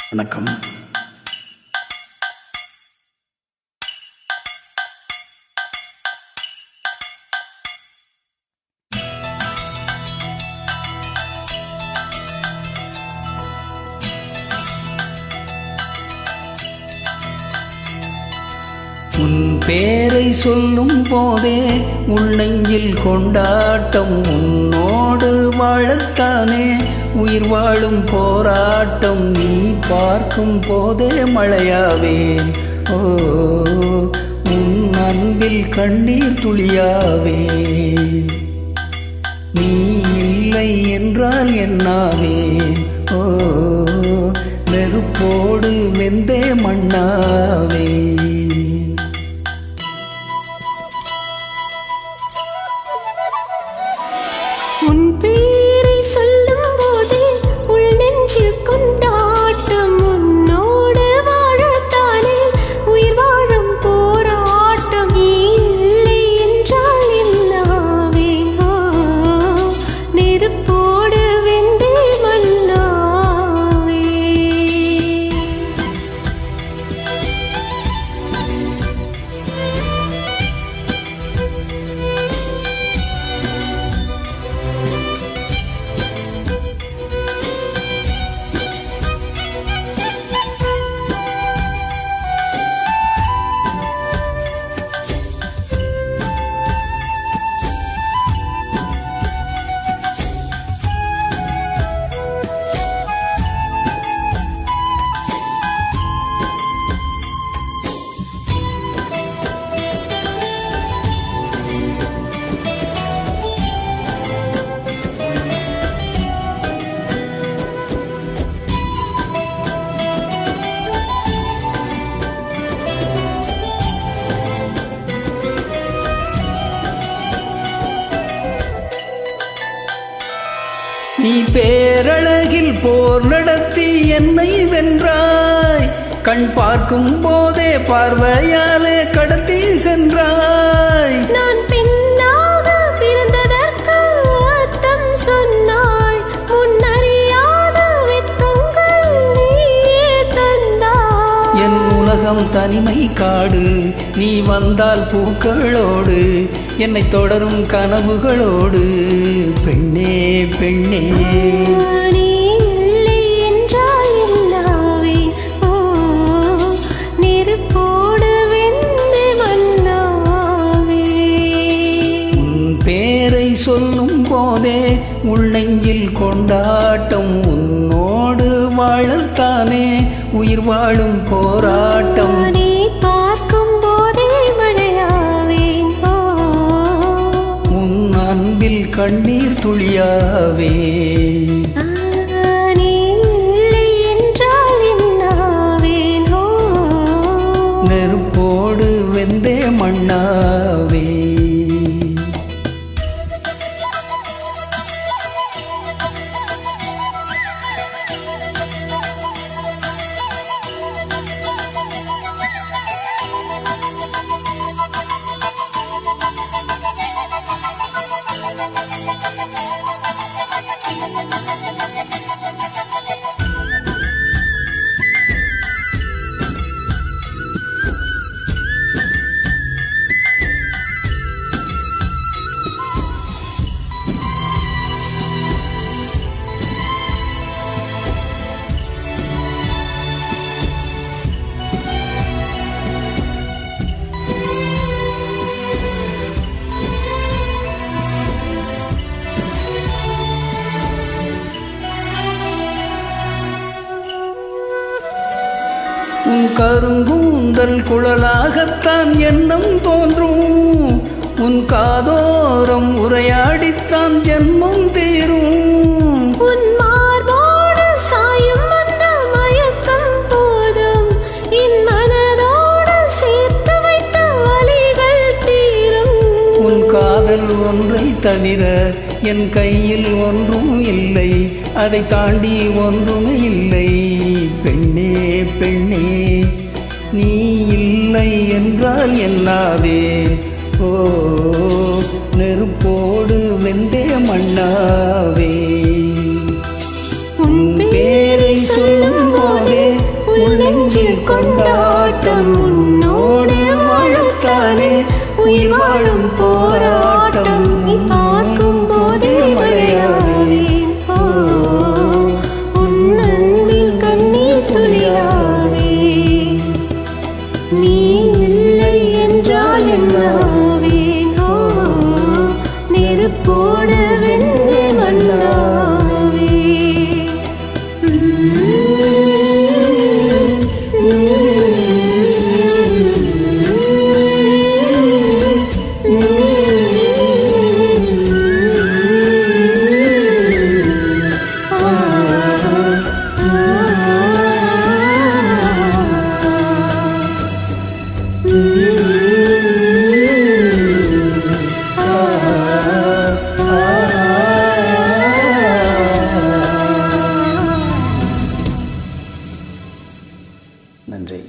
வணக்கம். உன் பேரை சொல்லும் போதே உள்நெஞ்சில் கொண்டாட்டம், உன்னோடு வாழத்தானே உயிர் வாழும் போராட்டம். நீ பார்க்கும் போதே மழையாவேன், ஓ உன் அன்பில் கண்ணீர் துளியாவேன். நீ இல்லை என்றால் என்னாவேன், ஓ நெருப்போடு வெந்தே மண்ணாவேன். உன் பேரை சொல்லும் போதே உள் நெஞ்சில் கொண்டாட்டம், உன்னோடு வாழத்தானே உயிர் வாழும் போராட்டம். நீ இல்லை என்றால் என்னாவேன், நெருப்போடு வெந்தே மண்ணாவே. நீ பேரழகில் போர் நடத்தி என்னை வென்றாய், கண் பார்க்கும் போதே பார்வையாலே கடத்தி சென்றாய். நான் பெண்ணாக பிறந்ததற்கு அர்த்தம் சொன்னாய், முன்னறியாத வெட்கங்கள் நீயே தந்தாய். என் உலகம் தனிமை காடு, நீ வந்தால் பூக்களோடு என்னை தொடரும் கனவுகளோடு. பெண்ணே பெண்ணே நீ இல்லை என்றால் என்னாவேன், நெருப்போடு வெந்து மண்ணாவே. உன் பேரை சொல்லும் போதே உள்நெஞ்சில் கொண்டாட்டம், உன்னோடு வாழத்தானே உயிர் வாழும் போராட்டம். நீ பார்க்கும் போதே மழையாவேன், உன் அன்பில் கண்ணீர் துளியாவே. நீ இல்லை என்றால் என்னாவேன், நெருப்போடு வெந்தே மண்ணாவே. உன் கருங்கூந்தல் குழலாகத்தான் எண்ணம் தோன்றும், உன் காதோரம் உரையாடித்தான் ஜென்மம் தீரும். உன் மார்போடு சாயும் அந்த மயக்கம் போதும், என் மனதோடு சேர்த்து வைத்த வலிகள் தீரும். உன் காதல் ஒன்றை தவிர என் கையில் ஒன்றும் இல்லை, அதை தாண்டி ஒன்றுமே இல்லை. பெண்ணே பெண்ணே நீ இல்லை என்றால் என்னாவே, ஓ நெருப்போடு வெந்தே மண்ணாவே. உன் பேரை சொல்லும் போதே நெஞ்சில் கொண்டாட்டம் உன்னோடு வாழத்தானே உயிர் வாழும் போராட்டம் நீ பார்க்கும் போதே மழையாவேன் ஓ உன் அன்பில் கண்ணீர் துளியாவே நீ இல்லை என்றால் என்னாவேன் ஓ நெருப்போட வெண்ணே மண்ணாவே நன்றி.